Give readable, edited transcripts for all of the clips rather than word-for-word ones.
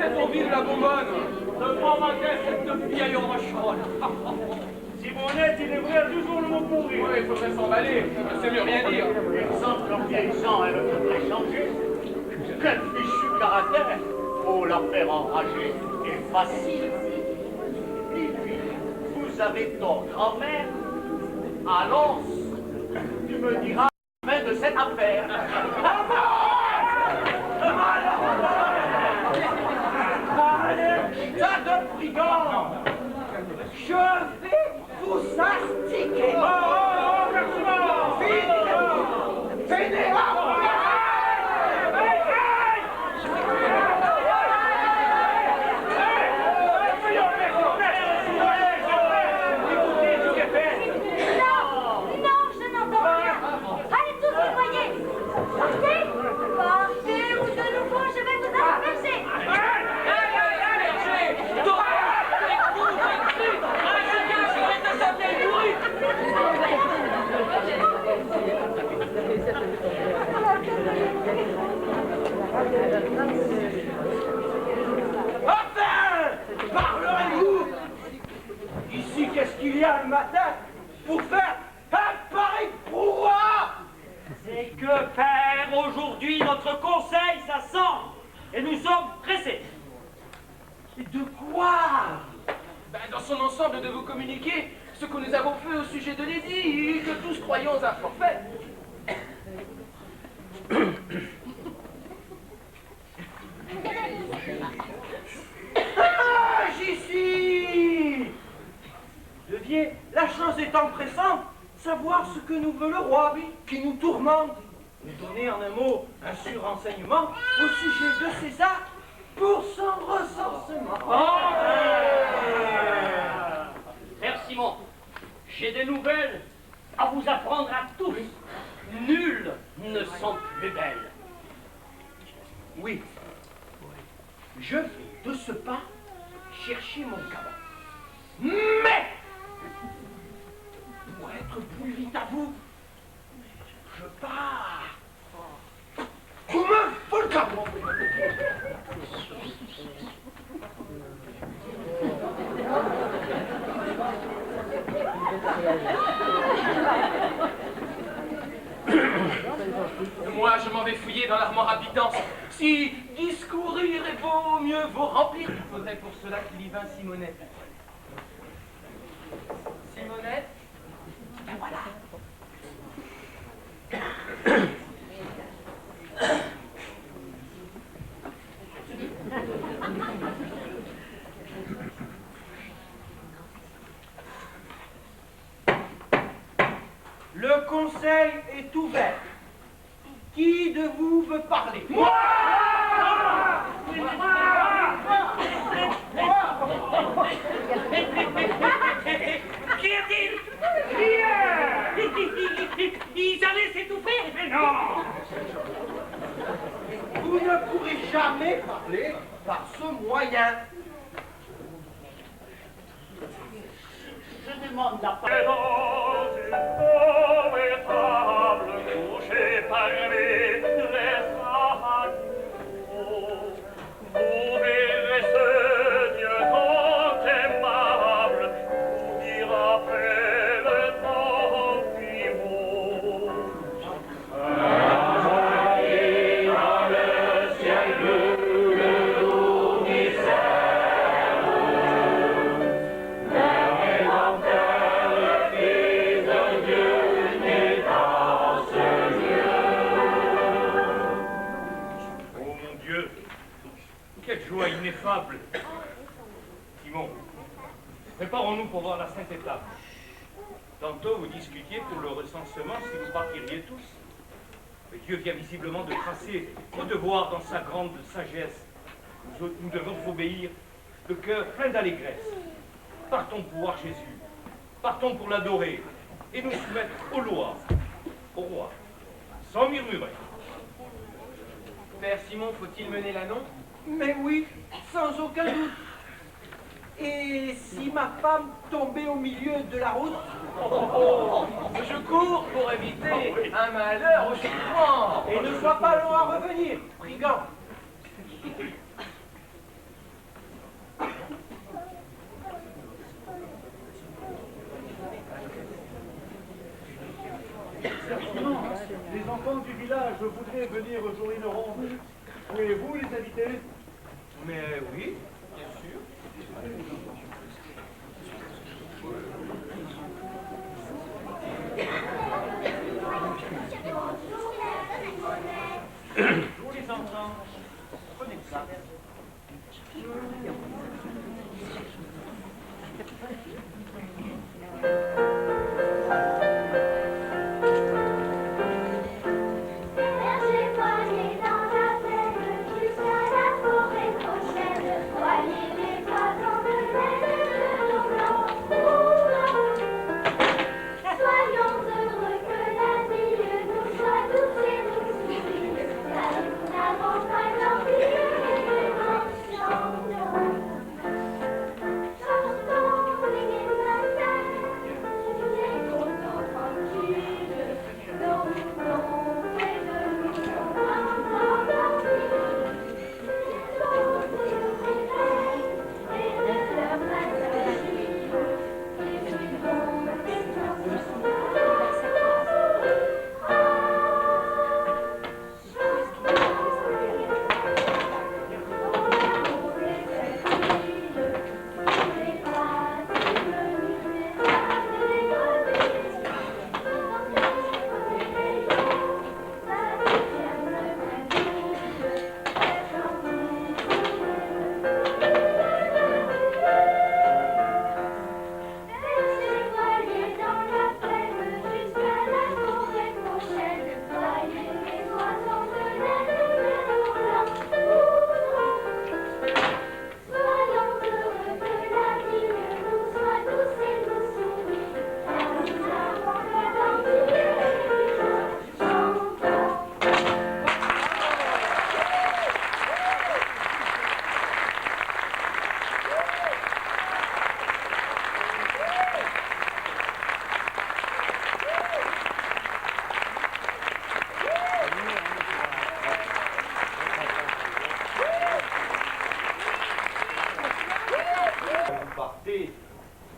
peut-être envie de la bonbonne. Ne prends ma tête, cette vieille rochonne. Simonette, il est vrai toujours le mot pourri. Oui, il faudrait s'emballer, ça ne sait mieux rien dire. Exemple, leurs vieilles gens, elles voudraient changer. Quel fichu caractère. Faut la faire enrager. Et facile. Et puis, vous avez tort, grand-mère. Allons, tu me diras la fin de cette affaire. Allez, tas de brigands! Je vais vous astiquer! Oh, merci! Vite! Vénérable! Non, je n'entends rien. Allez tous vous voyez. Partez, partez ou de nouveau je vais vous asperger. Enfin! Parlerez-vous! Ici, qu'est-ce qu'il y a le matin pour faire un pareil brouhaha? C'est que faire aujourd'hui notre conseil s'assemble et nous sommes pressés. De quoi? Ben, dans son ensemble, de vous communiquer ce que nous avons fait au sujet de l'édit, que tous croyons un forfait. Ah, j'y suis! Deviez, la chose étant pressante, savoir ce que nous veut le roi, qui nous tourmente. Nous donner en un mot un surrenseignement au sujet de César pour son recensement. Père Simon, j'ai des nouvelles à vous apprendre à tous. Nulles ne sont plus belles. Oui, je vais de ce pas chercher mon caban. Mais, pour être plus vite à vous, je pars. Vous me faut le caban. Moi, je m'en vais fouiller dans l'armoire à pitance. Si discourir est beau, mieux vaut remplir. Il faudrait pour cela qu'il y vînt Simonette. Simonette? Ben voilà. Le conseil est ouvert. Qui de vous veut parler? Moi! Qu'y a-t-il? Rien! Ils allaient s'étouffer? Mais non! Vous ne pourrez jamais parler par ce moyen. Je demande la parole. Vous verrez ce Dieu tant aimable, vous dire après le temps qui vaut. Dans le ciel bleu, le doux mystère, le Rédempteur, le Fils de Dieu, naît dans ce lieu. Oh mon Dieu, quelle joie ineffable. Simon, préparons-nous pour voir la sainte étape. Tantôt vous discutiez pour le recensement si vous partiriez tous. Mais Dieu vient visiblement de tracer vos devoirs dans sa grande sagesse. Nous devons obéir, le cœur plein d'allégresse. Partons pour voir Jésus, partons pour l'adorer et nous soumettre aux lois, au roi, sans murmurer. Père Simon, faut-il mener l'annonce? Mais oui, sans aucun doute. Et si ma femme tombait au milieu de la route? Je cours pour éviter un malheur aussi grand. Et ne sois pas long à revenir, brigand. village voudrait venir jouer une ronde. Pouvez-vous les inviter? Mais oui, bien sûr. Tous les enfants, prenez ça.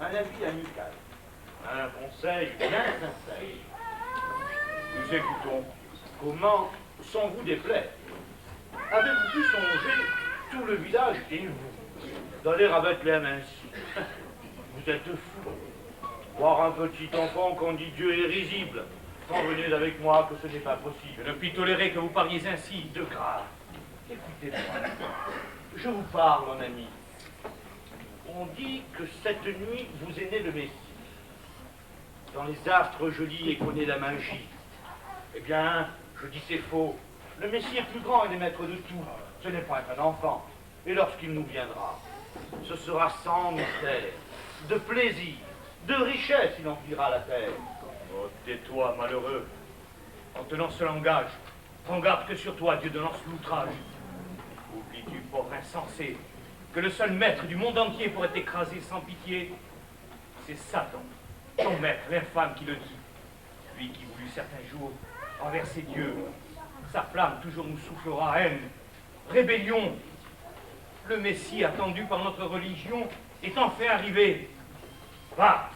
Un avis amical. Un conseil bien sincère. Nous écoutons. Comment, sans vous déplaire, avez-vous pu songer, tout le village et vous, d'aller à Bethléem ainsi? Vous êtes fou. Voir un petit enfant qu'on dit Dieu est risible. Convenez avec moi que ce n'est pas possible. Je ne puis tolérer que vous parliez ainsi. De grâce. Écoutez-moi. Je vous parle, mon ami. On dit que cette nuit, vous est né le Messie. Dans les astres, je lis et connais la magie. Eh bien, je dis c'est faux. Le Messie est plus grand et est maître de tout. Ce n'est pas un enfant. Et lorsqu'il nous viendra, ce sera sans mystère, de plaisir, de richesse, il emplira la terre. Oh, tais-toi, malheureux. En tenant ce langage, prends garde que sur toi Dieu ne lance l'outrage. Oublies-tu, pauvre insensé, que le seul maître du monde entier pourrait t'écraser sans pitié? C'est Satan, ton maître, l'infâme, qui le dit. Lui qui voulut certains jours renverser Dieu. Sa flamme toujours nous soufflera haine, rébellion. Le Messie attendu par notre religion est enfin arrivé. Va,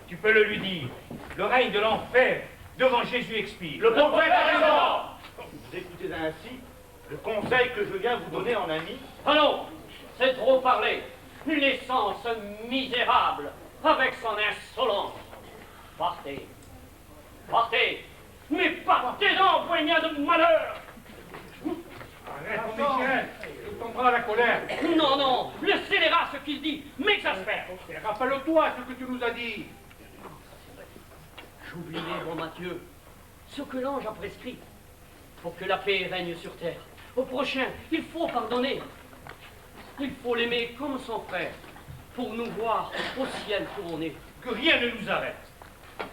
tu peux le lui dire. Le règne de l'enfer devant Jésus expire. Le prophète a raison. Vous écoutez ainsi le conseil que je viens vous donner en ami. Allons, c'est trop parler. Une essence misérable, avec son insolence. Partez, partez, mais partez donc, poignard de malheur. Arrête, mon Michel, tu tomberas à la colère. Non, non, le scélérat, ce qu'il dit, m'exaspère. Et rappelle-toi ce que tu nous as dit. J'oubliais, bon Mathieu, ce que l'ange a prescrit. Pour que la paix règne sur terre. Au prochain, il faut pardonner. Il faut l'aimer comme son frère, pour nous voir au ciel couronné. Que rien ne nous arrête.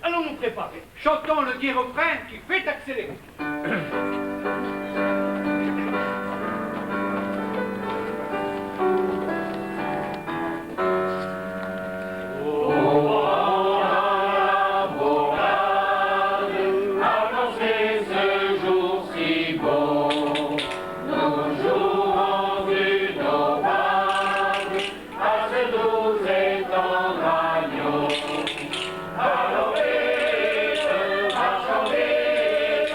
Allons nous préparer. Chantons le dit refrain qui fait accélérer. Allons vite, marchons vite,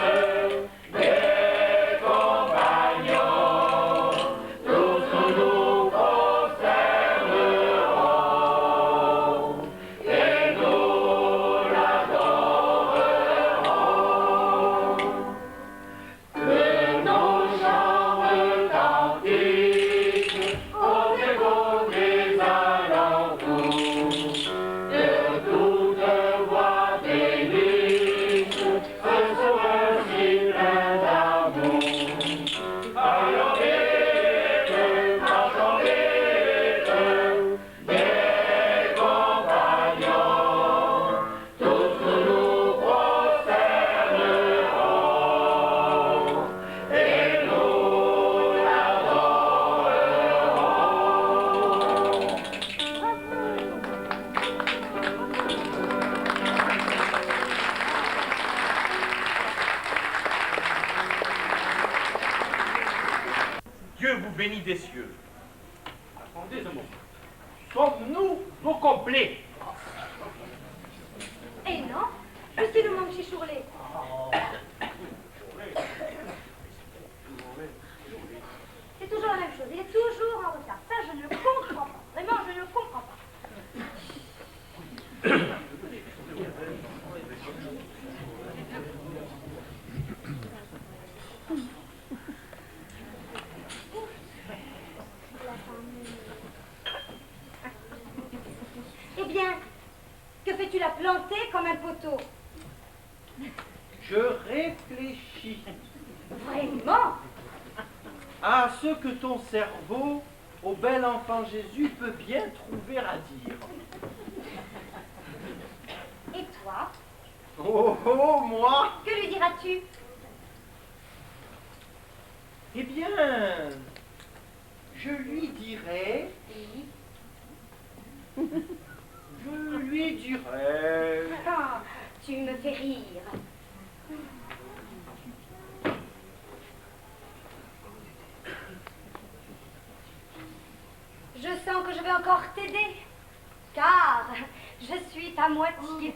béni des cieux. Attendez un moment. Sommes-nous vos complets? Eh non, je suis le monde chichourlé. C'est toujours la même chose, il est toujours en retard. Ça, je ne le comprends pas. Vraiment, je ne le comprends pas. Eh bien, que fais-tu la planter comme un poteau? Je réfléchis Vraiment? à ce que ton cerveau, au bel enfant Jésus, peut bien trouver à dire. Et toi? Oh, oh, moi? Que lui diras-tu? Eh bien, je lui dirai... Je lui dirai... Ah, tu me fais rire. Je sens que je vais encore t'aider, car je suis ta moitié.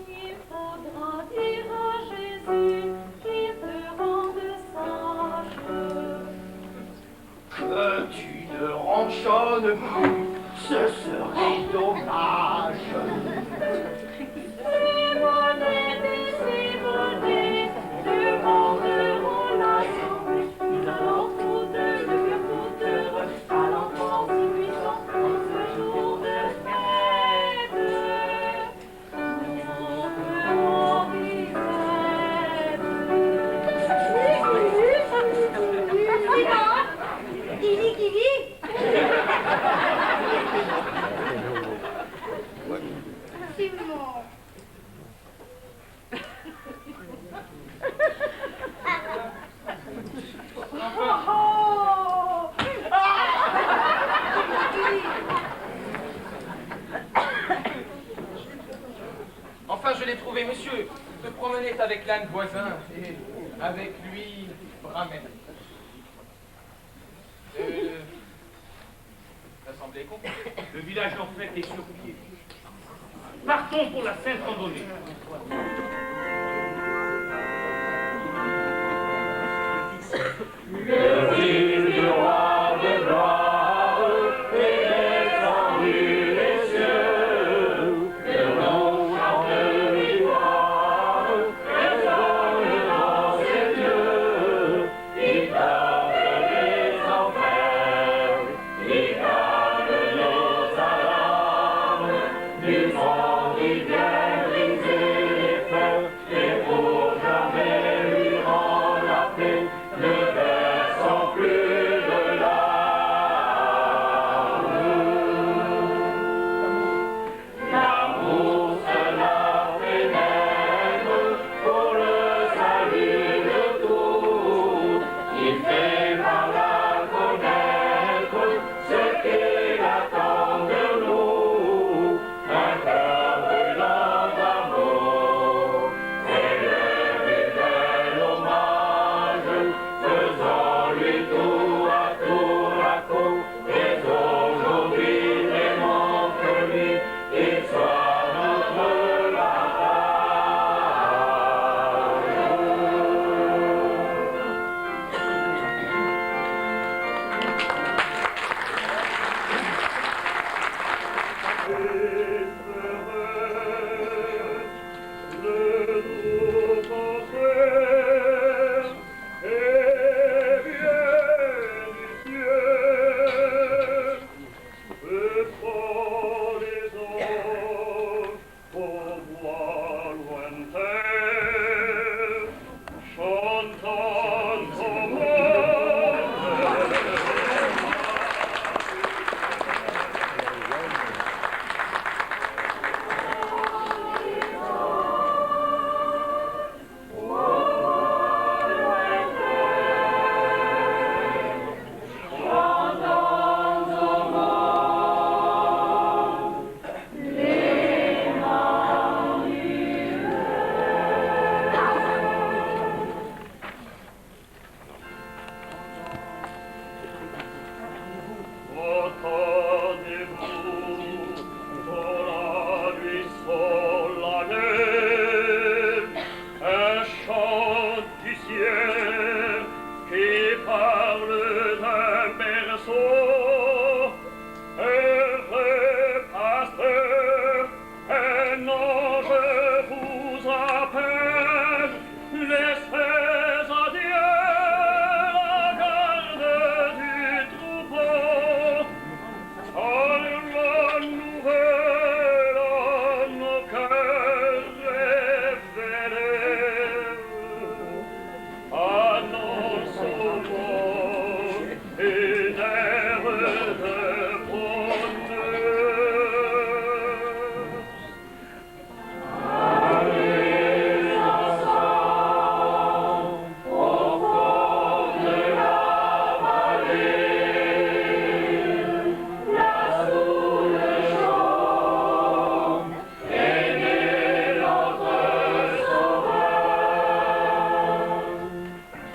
Il faudra dire à Jésus qu'il te rende sage. Que tu ne ronchonnes plus, ce serait dommage. Simonet et Simonet, du monde on a sauvé. Nous allons tous deux devenir tout heureux, à l'enfance puissant pour ce jour de fête. Nous ferons Simon, Kili, Kili. Simon. Enfin, je l'ai trouvé, monsieur. Se promenait avec l'âne voisin et avec lui, Bramel. L'assemblée complète. Le village en fait est sur pied. Partons pour la sainte randonnée. Le fils du roi de gloire est descendu les cieux. Le nom chante de victoire, résonne dans ses yeux. Il garde les enfers, il garde nos âmes. Du monde il vient briser les fers, et pour jamais lui rend la paix. Le verset parle d'un berceau, heureux pasteur, un ange vous appelle, laissez à Dieu la garde du troupeau. Sois la nouvelle à nos cœurs révélée, annonçons une ère de bonheur. Allez ensemble au fond de la vallée, là sous le champ est né notre Sauveur.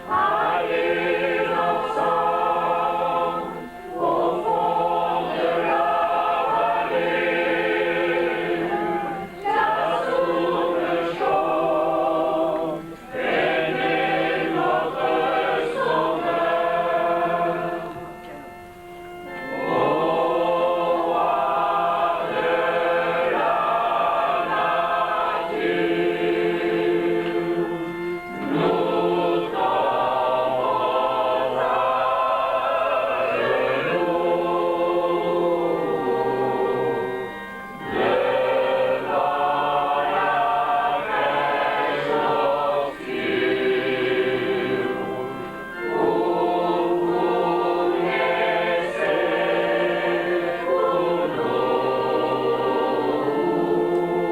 Allez ensemble au fond de la vallée, là sous le champ est né notre Sauveur. Au roi de la nature, nous tombons à genoux devant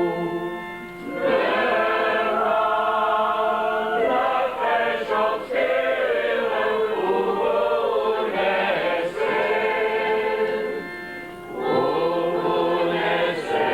la crèche obscure où vous naissez pour nous. Devant la crèche obscure où vous naissez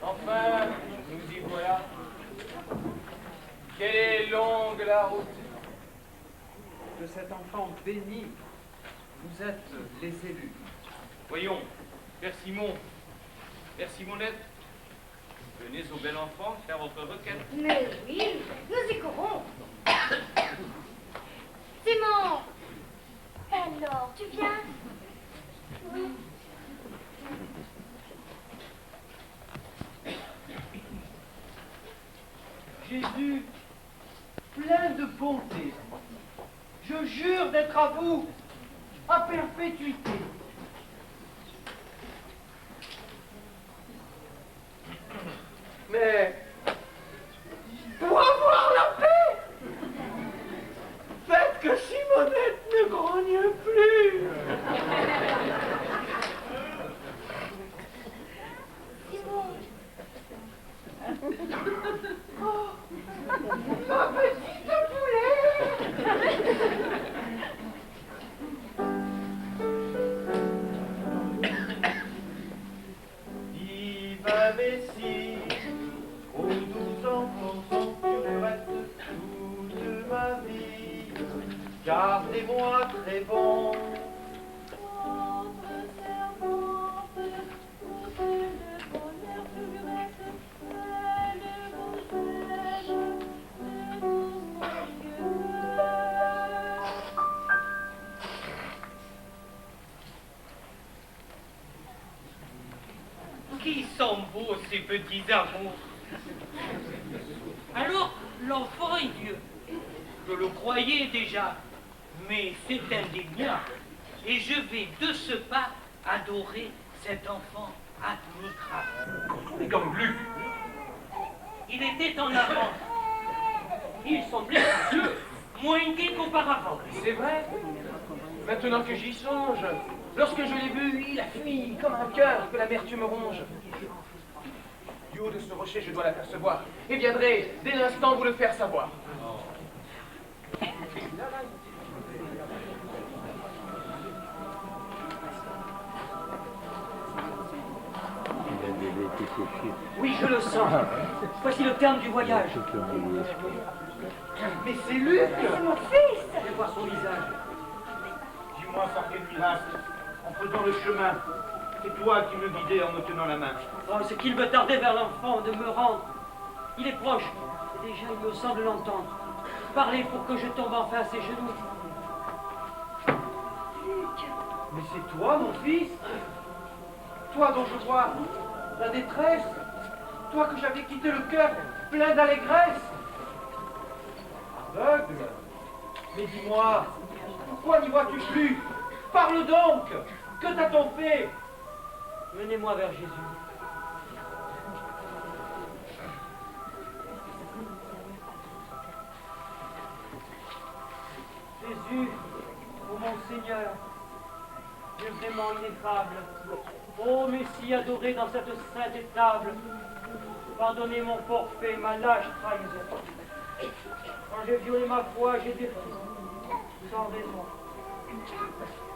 Enfin, nous y voilà. Quelle est longue la route. De cet enfant béni, vous êtes les élus. Voyons, Père Simon, Père Simonette, venez au bel enfant faire votre requête. Mais oui, nous y courons. Simon, alors, tu viens? Oui. Jésus, plein de bonté, je jure d'être à vous à perpétuité. Mais pour avoir la paix, faites que Simonette ne grogne plus. Simon, Oh, ma petite poulet. Vive Messie, aux 12 enfants sans purette toute ma vie, gardez-moi très bon. Votre servante, toute le bonheur furette, elle vous aime de tout son cœur. Qui sont beaux ces petits amours? Alors, l'enfant est vieux. Je le croyais déjà, mais c'est indéniable. Et je vais de ce pas adorer cet enfant admirable. Et comme Luc. Il était en avance. Il semblait Dieu, moins gai qu'auparavant. C'est vrai. Maintenant que j'y songe, lorsque je l'ai vu, il a fui comme un cœur que l'amertume ronge. Du haut de ce rocher, je dois l'apercevoir et viendrai dès l'instant vous le faire savoir. Oui, je le sens. Voici le terme du voyage. Mais c'est Luc! C'est mon fils. Je vais voir son visage. Dis-moi par quel miracle, en faisant le chemin, c'est toi qui me guidais en me tenant la main. Oh, c'est qu'il veut tarder vers l'enfant de me rendre. Il est proche. Et déjà, il me semble l'entendre. Parlez pour que je tombe enfin à ses genoux. Mais c'est toi, mon fils? Toi dont je vois la détresse? Toi que j'avais quitté le cœur plein d'allégresse? Aveugle? Mais dis-moi, pourquoi n'y vois-tu plus? Parle donc! Que t'a-t-on fait? Menez-moi vers Jésus. Jésus, ô mon Seigneur, Dieu vraiment ineffable, ô Messie adoré dans cette sainte étable, pardonnez mon forfait, ma lâche trahison. Quand j'ai violé ma foi, j'ai détruit, sans raison.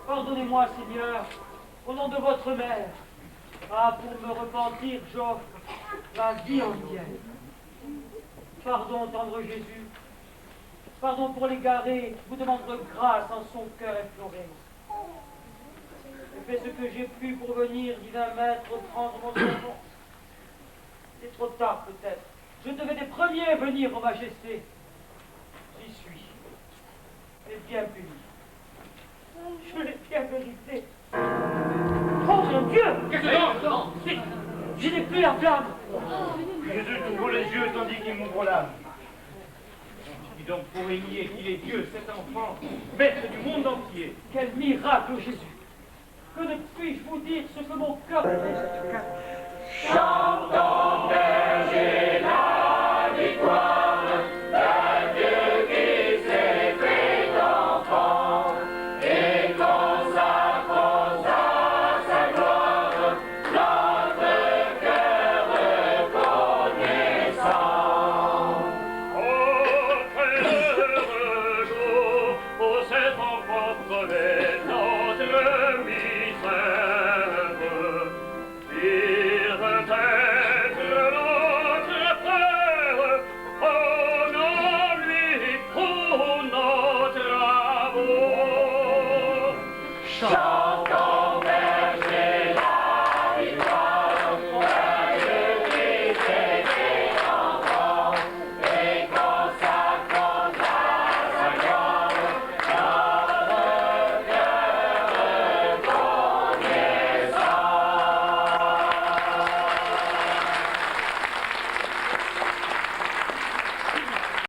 Pardonnez-moi, Seigneur, au nom de votre mère. Ah, pour me repentir, j'offre ma vie entière. Pardon, tendre Jésus. Pardon pour l'égaré, vous demande grâce en son cœur effleuré. J'ai fait ce que j'ai pu pour venir, divin maître, prendre mon serment. C'est trop tard peut-être. Je devais des premiers venir, ô majesté. J'y suis. Mais bien puni. Je l'ai bien mérité. Oh mon Dieu! Qu'est-ce que c'est? Je n'ai plus la flamme. Jésus t'ouvre les yeux tandis qu'il m'ouvre l'âme. Qui donc pourrait nier qu'il est Dieu, cet enfant, maître du monde entier? Quel miracle, Jésus! Que ne puis-je vous dire ce que mon cœur fait?